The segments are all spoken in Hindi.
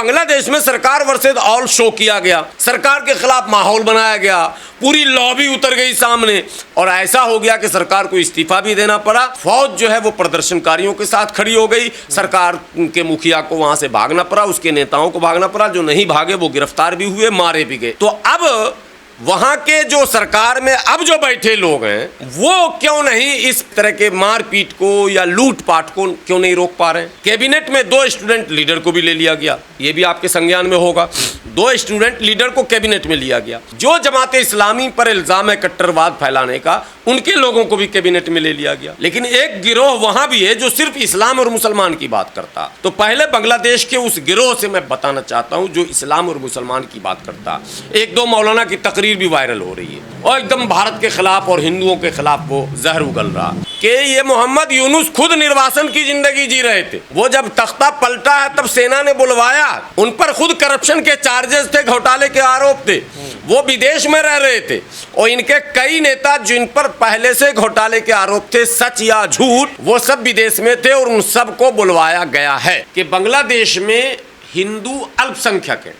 बांग्लादेश में सरकार वर्सेस ऑल शो किया गया, सरकार के खिलाफ माहौल बनाया गया, पूरी लॉबी उतर गई सामने और ऐसा हो गया कि सरकार को इस्तीफा भी देना पड़ा। फौज जो है वो प्रदर्शनकारियों के साथ खड़ी हो गई, सरकार के मुखिया को वहां से भागना पड़ा, उसके नेताओं को भागना पड़ा, जो नहीं भागे वो गिरफ्तार भी हुए, मारे भी गए। तो अब वहां के जो सरकार में अब जो बैठे लोग हैं वो क्यों नहीं इस तरह के मारपीट को या लूटपाट को क्यों नहीं रोक पा रहे हैं? कैबिनेट में 2 स्टूडेंट लीडर को भी ले लिया गया, ये भी आपके संज्ञान में होगा। 2 स्टूडेंट लीडर को कैबिनेट में लिया गया। जो जमात इस्लामी पर इल्जाम है कट्टरवाद फैलाने का, उनके लोगों को भी कैबिनेट में ले लिया गया। लेकिन एक गिरोह वहां भी है जो सिर्फ इस्लाम और मुसलमान की बात करता। तो पहले बांग्लादेश के उस गिरोह से मैं बताना चाहता हूं जो इस्लाम और मुसलमान की बात करता। 1-2 मौलाना की तकरीर भी वायरल हो रही है और एकदम भारत के खिलाफ और हिंदुओं के खिलाफ वो जहर उगल रहा कि ये मोहम्मद यूनुस खुद निर्वासन की जिंदगी जी रहे थे। वो जब तख्ता पलटा है तब सेना ने बुलवाया, उन पर खुद करप्शन के चार्जेस थे, घोटाले के आरोप थे, वो विदेश में रह रहे थे और इनके कई नेता जिन पर पहले से घोटाले के आरोप थे, सच या झूठ, वो सब विदेश में थे और उन सब को बुलवाया गया है कि बांग्लादेश में हिंदू अल्पसंख्यक है,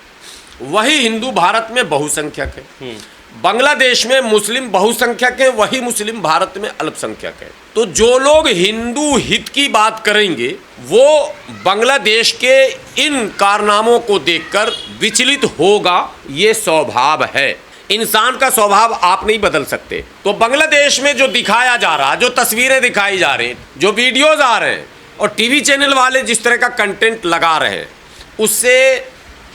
वही हिंदू भारत में बहुसंख्यक है। बांग्लादेश में मुस्लिम बहुसंख्यक है, वही मुस्लिम भारत में अल्पसंख्यक है। तो जो लोग हिंदू हित की बात करेंगे वो बांग्लादेश के इन कारनामों को देखकर विचलित होगा, ये स्वभाव है। इंसान का स्वभाव आप नहीं बदल सकते। तो बांग्लादेश में जो दिखाया जा रहा, जो तस्वीरें दिखाई जा रही, जो वीडियोज आ रहे हैं और टीवी चैनल वाले जिस तरह का कंटेंट लगा रहे हैं, उससे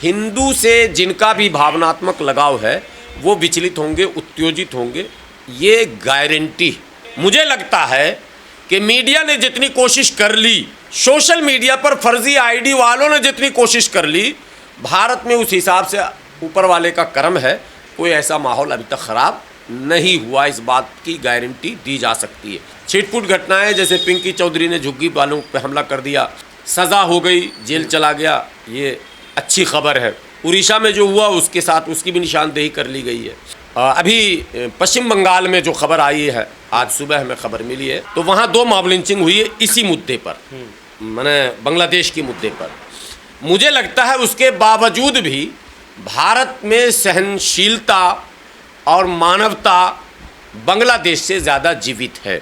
हिंदू से जिनका भी भावनात्मक लगाव है वो विचलित होंगे, उत्तेजित होंगे, ये गारंटी। मुझे लगता है कि मीडिया ने जितनी कोशिश कर ली, सोशल मीडिया पर फर्जी आईडी वालों ने जितनी कोशिश कर ली, भारत में उस हिसाब से ऊपर वाले का करम है, कोई ऐसा माहौल अभी तक ख़राब नहीं हुआ, इस बात की गारंटी दी जा सकती है। छिटपुट घटनाएं जैसे पिंकी चौधरी ने झुग्गी वालों पर हमला कर दिया, सज़ा हो गई, जेल चला गया, ये अच्छी खबर है। उड़ीसा में जो हुआ उसके साथ उसकी भी निशानदेही कर ली गई है। अभी पश्चिम बंगाल में जो खबर आई है, आज सुबह हमें खबर मिली है, तो वहाँ 2 मॉब लिंचिंग हुई है इसी मुद्दे पर, माने बांग्लादेश के मुद्दे पर। मुझे लगता है उसके बावजूद भी भारत में सहनशीलता और मानवता बांग्लादेश से ज़्यादा जीवित है।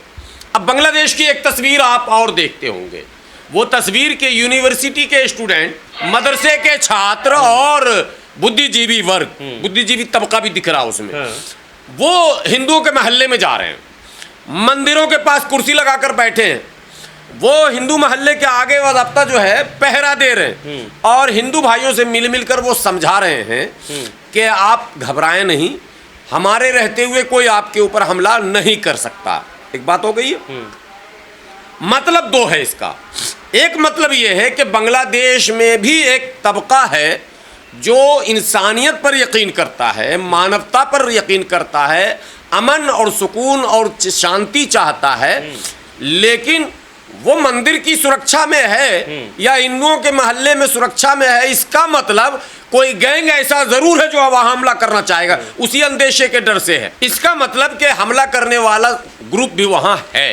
अब बांग्लादेश की एक तस्वीर आप और देखते होंगे, वो तस्वीर के यूनिवर्सिटी के स्टूडेंट, मदरसे के छात्र और बुद्धिजीवी वर्ग, बुद्धिजीवी तबका भी दिख रहा उसमें, वो हिंदुओं के मोहल्ले में जा रहे हैं, मंदिरों के पास कुर्सी लगाकर बैठे हैं, वो हिंदू मोहल्ले के आगे वाला जो है पहरा दे रहे हैं और हिंदू भाइयों से मिल मिलकर वो समझा रहे हैं कि आप घबराएं नहीं, हमारे रहते हुए कोई आपके ऊपर हमला नहीं कर सकता। एक बात हो गई है। मतलब 2 है इसका। एक मतलब ये है कि बांग्लादेश में भी एक तबका है जो इंसानियत पर यकीन करता है, मानवता पर यकीन करता है, अमन और सुकून और शांति चाहता है, लेकिन वो मंदिर की सुरक्षा में है या हिंदुओं के मोहल्ले में सुरक्षा में है, इसका मतलब कोई गैंग ऐसा जरूर है जो वहां हमला करना चाहेगा, उसी अंदेशे के डर से है। इसका मतलब कि हमला करने वाला ग्रुप भी वहां है।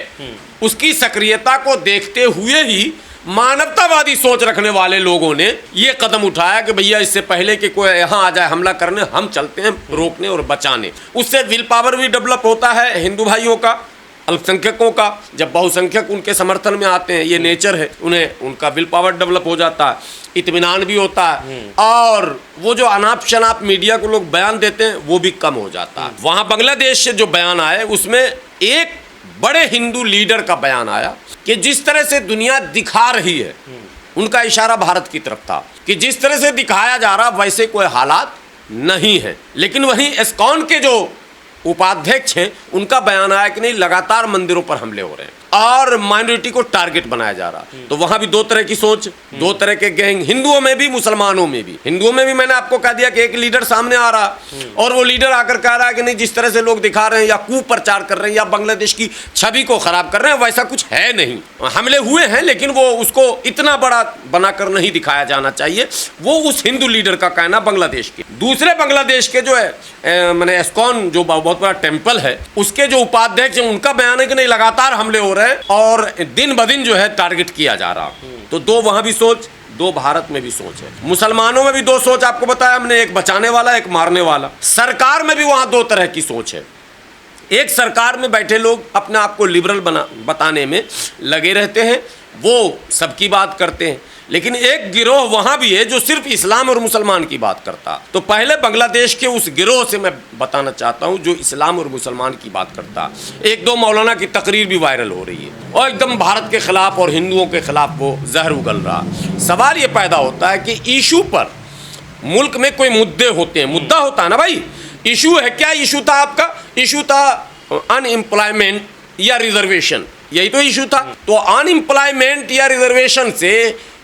उसकी सक्रियता को देखते हुए ही मानवतावादी सोच रखने वाले लोगों ने ये कदम उठाया कि भैया इससे पहले कि कोई यहाँ आ जाए हमला करने, हम चलते हैं रोकने और बचाने। उससे विल पावर भी डेवलप होता है हिंदू भाइयों का, अल्पसंख्यकों का। जब बहुसंख्यक उनके समर्थन में आते हैं, ये नेचर है, उन्हें उनका विल पावर डेवलप हो जाता है, इत्मीनान भी होता है और वो जो अनाप शनाप मीडिया को लोग बयान देते हैं वो भी कम हो जाता है। वहाँ बांग्लादेश से जो बयान आए उसमें एक बड़े हिंदू लीडर का बयान आया कि जिस तरह से दुनिया दिखा रही है, उनका इशारा भारत की तरफ था कि जिस तरह से दिखाया जा रहा वैसे कोई हालात नहीं है। लेकिन वहीं एस्कॉन के जो उपाध्यक्ष हैं उनका बयान आया कि नहीं, लगातार मंदिरों पर हमले हो रहे हैं और माइनॉरिटी को टारगेट बनाया जा रहा। तो वहां भी 2 तरह की सोच, 2 तरह के गैंग, हिंदुओं में भी मुसलमानों में भी। हिंदुओं में भी मैंने आपको कह दिया कि एक लीडर सामने आ रहा और वो लीडर आकर कह रहा है कि नहीं, जिस तरह से लोग दिखा रहे हैं या कुप्रचार कर रहे हैं या बांग्लादेश की छवि को खराब कर रहे हैं, वैसा कुछ है नहीं। हमले हुए हैं लेकिन वो उसको इतना बड़ा बनाकर नहीं दिखाया जाना चाहिए। वो उस हिंदू लीडर का कहना बांग्लादेश के। दूसरे बांग्लादेश के जो है मैंने एस्कॉन जो बहुत बड़ा टेम्पल है उसके जो उपाध्यक्ष हैं उनका बयान है कि नहीं, लगातार हमले हो रहे हैं और दिन ब दिन जो है टारगेट किया जा रहा। तो 2 वहां भी सोच, दो भारत में भी सोच है, मुसलमानों में भी दो सोच आपको बताया हमने, एक बचाने वाला एक मारने वाला। सरकार में भी वहां दो तरह की सोच है। एक सरकार में बैठे लोग अपने आप को लिबरल बताने में लगे रहते हैं, वो सबकी बात करते हैं, लेकिन एक गिरोह वहां भी है जो सिर्फ इस्लाम और मुसलमान की बात करता। तो पहले बांग्लादेश के उस गिरोह से मैं बताना चाहता हूं जो इस्लाम और मुसलमान की बात करता। एक दो मौलाना की तकरीर भी वायरल हो रही है और एकदम भारत के खिलाफ और हिंदुओं के खिलाफ वो जहर उगल रहा। सवाल ये पैदा होता है कि इशू पर मुल्क में कोई मुद्दे होते हैं, मुद्दा होता है ना भाई, इशू है। क्या इशू था आपका? इशू था अनएम्प्लॉयमेंट या रिजर्वेशन, यही तो इशू था। तो अनएम्प्लॉयमेंट या रिजर्वेशन से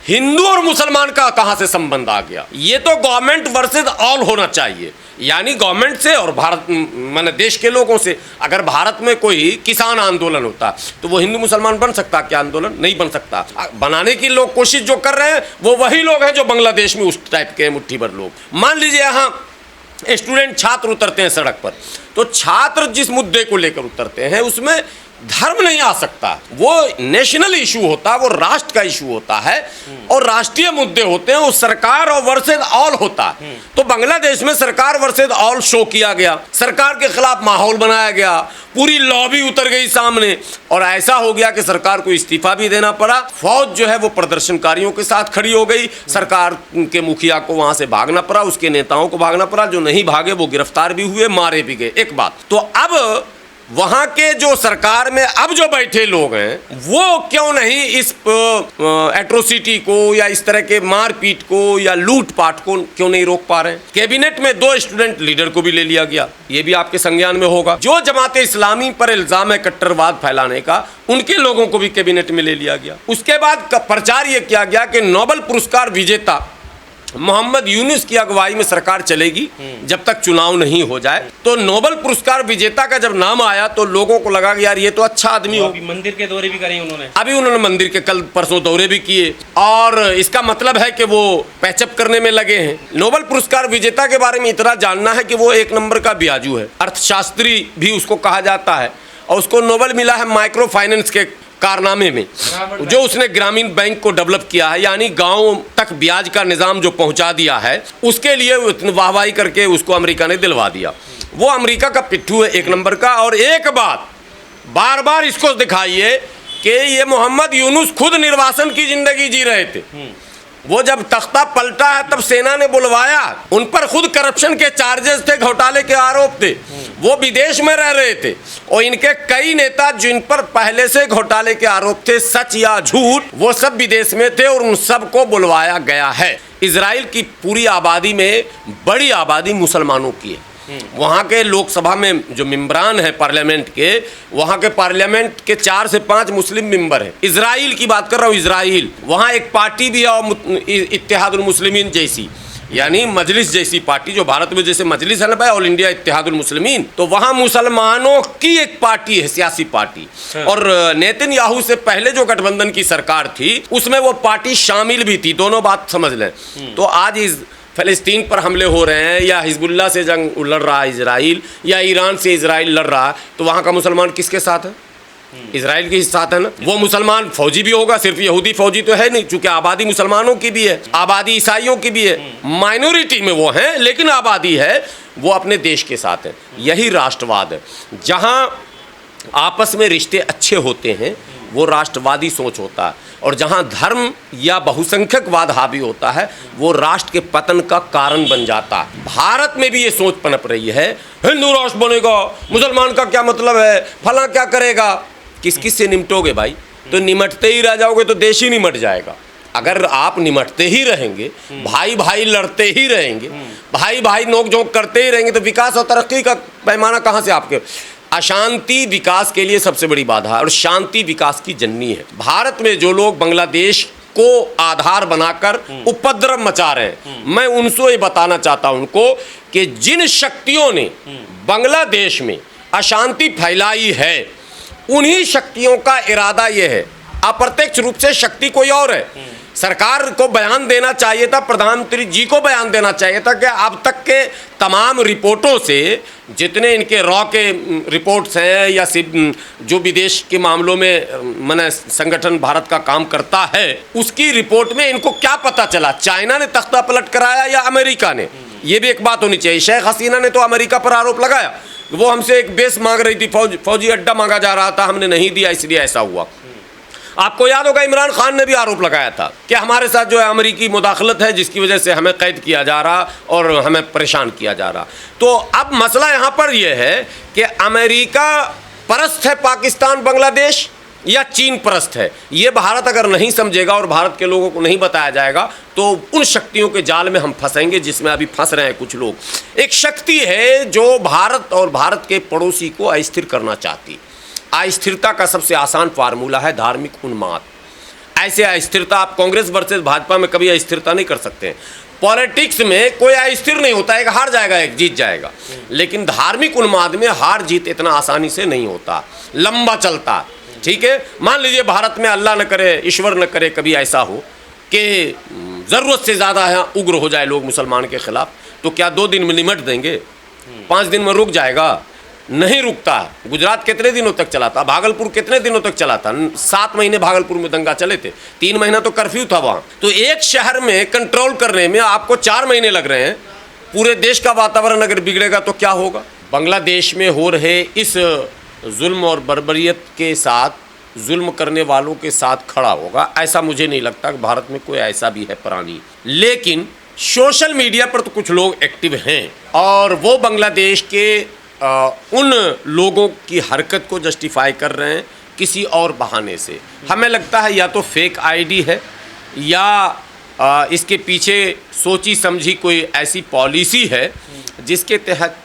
हिंदू और मुसलमान का कहां से संबंध आ गया? ये तो गवर्नमेंट वर्सेस ऑल होना चाहिए, यानी गवर्नमेंट से और भारत माने देश के लोगों से। अगर भारत में कोई किसान आंदोलन होता तो वो हिंदू मुसलमान बन सकता क्या आंदोलन? नहीं बन सकता। बनाने की लोग कोशिश जो कर रहे हैं वो वही लोग हैं जो बांग्लादेश में उस टाइप के मुट्ठी भर लोग। मान लीजिए यहाँ स्टूडेंट छात्र उतरते हैं सड़क पर, तो छात्र जिस मुद्दे को लेकर उतरते हैं उसमें धर्म नहीं आ सकता। वो नेशनल इशू होता है, वो राष्ट्र का इशू होता है और राष्ट्रीय मुद्दे होते हैं, वो सरकार और वर्सेस ऑल होता है। तो बांग्लादेश में सरकार वर्सेस ऑल शो किया गया, सरकार के खिलाफ माहौल बनाया गया, पूरी लॉबी उतर गई सामने और ऐसा हो गया कि सरकार को इस्तीफा भी देना पड़ा। फौज जो है वो प्रदर्शनकारियों के साथ खड़ी हो गई, सरकार के मुखिया को वहां से भागना पड़ा, उसके नेताओं को भागना पड़ा, जो नहीं भागे वो गिरफ्तार भी हुए, मारे भी गए। एक बात तो अब वहां के जो सरकार में अब जो बैठे लोग हैं वो क्यों नहीं इस एट्रोसिटी को या इस तरह के मारपीट को या लूटपाट को क्यों नहीं रोक पा रहे हैं? कैबिनेट में दो स्टूडेंट लीडर को भी ले लिया गया, ये भी आपके संज्ञान में होगा। जो जमाते इस्लामी पर इल्जाम है कट्टरवाद फैलाने का, उनके लोगों को भी कैबिनेट में ले लिया गया। उसके बाद प्रचार ये किया गया कि नोबेल पुरस्कार विजेता मोहम्मद यूनुस की अगुवाई में सरकार चलेगी जब तक चुनाव नहीं हो जाए। तो नोबेल पुरस्कार विजेता का जब नाम आया तो लोगों को लगा कि यार ये तो अच्छा आदमी हो। मंदिर के दौरे भी करे उन्होंने, अभी उन्होंने मंदिर के कल परसों दौरे भी किए और इसका मतलब है कि वो पैचअप करने में लगे हैं। नोबेल पुरस्कार विजेता के बारे में इतना जानना है कि वो एक नंबर का ब्याजू है, अर्थशास्त्री भी उसको कहा जाता है और उसको नोबेल मिला है माइक्रो फाइनेंस के कारनामे में, जो उसने ग्रामीण बैंक को डेवलप किया है, यानी गांव तक ब्याज का निज़ाम जो पहुंचा दिया है, उसके लिए वाहवाही करके उसको अमेरिका ने दिलवा दिया। वो अमेरिका का पिट्ठू है एक नंबर का। और एक बात बार बार इसको दिखाइए कि ये मोहम्मद यूनुस खुद निर्वासन की जिंदगी जी रहे थे। वो जब तख्ता पलटा है तब सेना ने बुलवाया, उन पर खुद करप्शन के चार्जेस थे, घोटाले के आरोप थे, वो विदेश में रह रहे थे और इनके कई नेता जिन पर पहले से घोटाले के आरोप थे, सच या झूठ, वो सब विदेश में थे और उन सबको बुलवाया गया है। इजराइल की पूरी आबादी में बड़ी आबादी मुसलमानों की है। वहाँ के लोकसभा में जो मेंबरान है पार्लियामेंट के, वहाँ के पार्लियामेंट के 4 से 5 मुस्लिम मेंबर हैं। इजराइल की बात कर रहा हूँ, इजराइल। वहाँ एक पार्टी भी है इत्तेहादुल मुस्लिमीन जैसी, यानी मजलिस जैसी पार्टी, जो भारत में जैसे मजलिस है ना भाई, ऑल इंडिया इत्तेहादुल मुस्लिमीन, तो वहाँ मुसलमानों की एक पार्टी है, सियासी पार्टी। और नेतन्याहू से पहले जो गठबंधन की सरकार थी उसमें वो पार्टी शामिल भी थी। दोनों बात समझ लें। तो आज इस फ़लस्तीन पर हमले हो रहे हैं या हिजबुल्ला से जंग लड़ रहा है इजराइल, या ईरान से इजराइल लड़ रहा है, तो वहाँ का मुसलमान किसके साथ है? इजराइल के साथ है ना। वो मुसलमान फौजी भी होगा, सिर्फ यहूदी फौजी तो है नहीं, क्योंकि आबादी मुसलमानों की भी है, आबादी ईसाइयों की भी है, माइनॉरिटी में वो हैं लेकिन आबादी है, वो अपने देश के साथ है। यही राष्ट्रवाद है। जहाँ आपस में रिश्ते अच्छे होते हैं वो राष्ट्रवादी सोच होता है, और जहाँ धर्म या बहुसंख्यकवाद हावी होता है वो राष्ट्र के पतन का कारण बन जाता है। भारत में भी ये सोच पनप रही है, हिंदू राष्ट्र बनेगा, मुसलमान का क्या मतलब है, फला क्या करेगा। किस किस से निमटोगे भाई? तो निमटते ही रह जाओगे तो देश ही निमट जाएगा। अगर आप निमटते ही रहेंगे, भाई भाई लड़ते ही रहेंगे, भाई भाई नोक झोंक करते ही रहेंगे, तो विकास और तरक्की का पैमाना कहाँ से आपके? अशांति विकास के लिए सबसे बड़ी बाधा है और शांति विकास की जननी है। भारत में जो लोग बांग्लादेश को आधार बनाकर उपद्रव मचा रहे हैं, मैं उनसे ये बताना चाहता हूं उनको कि जिन शक्तियों ने बांग्लादेश में अशांति फैलाई है, उन्हीं शक्तियों का इरादा ये है। अप्रत्यक्ष रूप से शक्ति कोई और है। सरकार को बयान देना चाहिए था, प्रधानमंत्री जी को बयान देना चाहिए था कि अब तक के तमाम रिपोर्टों से जितने इनके रॉ के रिपोर्ट्स हैं या जो विदेश के मामलों में माने संगठन भारत का काम करता है, उसकी रिपोर्ट में इनको क्या पता चला? चाइना ने तख्ता पलट कराया या अमेरिका ने? ये भी एक बात होनी चाहिए। शेख हसीना ने तो अमेरिका पर आरोप लगाया, वो हमसे एक बेस मांग रही थी, फौजी अड्डा मांगा जा रहा था, हमने नहीं दिया इसलिए ऐसा हुआ। आपको याद होगा इमरान खान ने भी आरोप लगाया था कि हमारे साथ जो है अमेरिकी मुदाखलत है जिसकी वजह से हमें कैद किया जा रहा और हमें परेशान किया जा रहा। तो अब मसला यहाँ पर यह है कि अमेरिका परस्त है पाकिस्तान बांग्लादेश या चीन परस्त है। ये भारत अगर नहीं समझेगा और भारत के लोगों को नहीं बताया जाएगा तो उन शक्तियों के जाल में हम फंसेंगे जिसमें अभी फंस रहे हैं कुछ लोग। एक शक्ति है जो भारत और भारत के पड़ोसी को अस्थिर करना चाहती। अस्थिरता का सबसे आसान फार्मूला है धार्मिक उन्माद। ऐसे अस्थिरता आप कांग्रेस वर्सेस भाजपा में कभी अस्थिरता नहीं कर सकते। पॉलिटिक्स में कोई अस्थिर नहीं होता, एक हार जाएगा एक जीत जाएगा, लेकिन धार्मिक उन्माद में हार जीत इतना आसानी से नहीं होता, लंबा चलता। ठीक है, मान लीजिए भारत में अल्लाह न करे, ईश्वर न करे कभी ऐसा हो कि ज़रूरत से ज़्यादा यहाँ उग्र हो जाए लोग मुसलमान के खिलाफ, तो क्या 2 दिन में निमट देंगे? 5 दिन में रुक जाएगा? नहीं रुकता। गुजरात कितने दिनों तक चला था? भागलपुर कितने दिनों तक चला था? 7 महीने भागलपुर में दंगा चले थे, 3 महीना तो कर्फ्यू था वहाँ। तो एक शहर में कंट्रोल करने में आपको 4 महीने लग रहे हैं। पूरे देश का वातावरण अगर बिगड़ेगा तो क्या होगा? बांग्लादेश में हो रहे इस जुल्म और बर्बरियत के साथ, जुल्म करने वालों के साथ खड़ा होगा, ऐसा मुझे नहीं लगता कि भारत में कोई ऐसा भी है प्राणी। लेकिन सोशल मीडिया पर तो कुछ लोग एक्टिव हैं और वो बांग्लादेश के उन लोगों की हरकत को जस्टिफाई कर रहे हैं किसी और बहाने से। हमें लगता है या तो फेक आईडी है या इसके पीछे सोची समझी कोई ऐसी पॉलिसी है जिसके तहत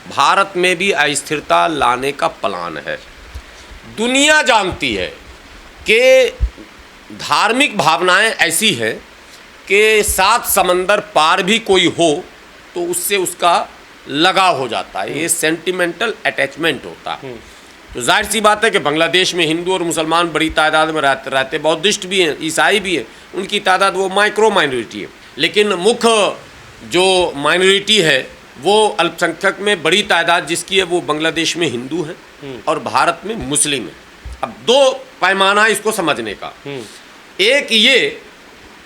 भारत में भी अस्थिरता लाने का प्लान है। दुनिया जानती है कि धार्मिक भावनाएं ऐसी हैं कि 7 समंदर पार भी कोई हो तो उससे उसका लगाव हो जाता है, ये सेंटिमेंटल अटैचमेंट होता है। तो जाहिर सी बात है कि बांग्लादेश में हिंदू और मुसलमान बड़ी तादाद में रहते, बौद्धिस्ट भी हैं, ईसाई भी हैं, उनकी तादाद वो माइक्रो माइनॉरिटी है। लेकिन मुख्य जो माइनॉरिटी है वो अल्पसंख्यक में बड़ी तादाद जिसकी है वो बांग्लादेश में हिंदू है और भारत में मुस्लिम है। अब 2 पैमाना इसको समझने का, एक ये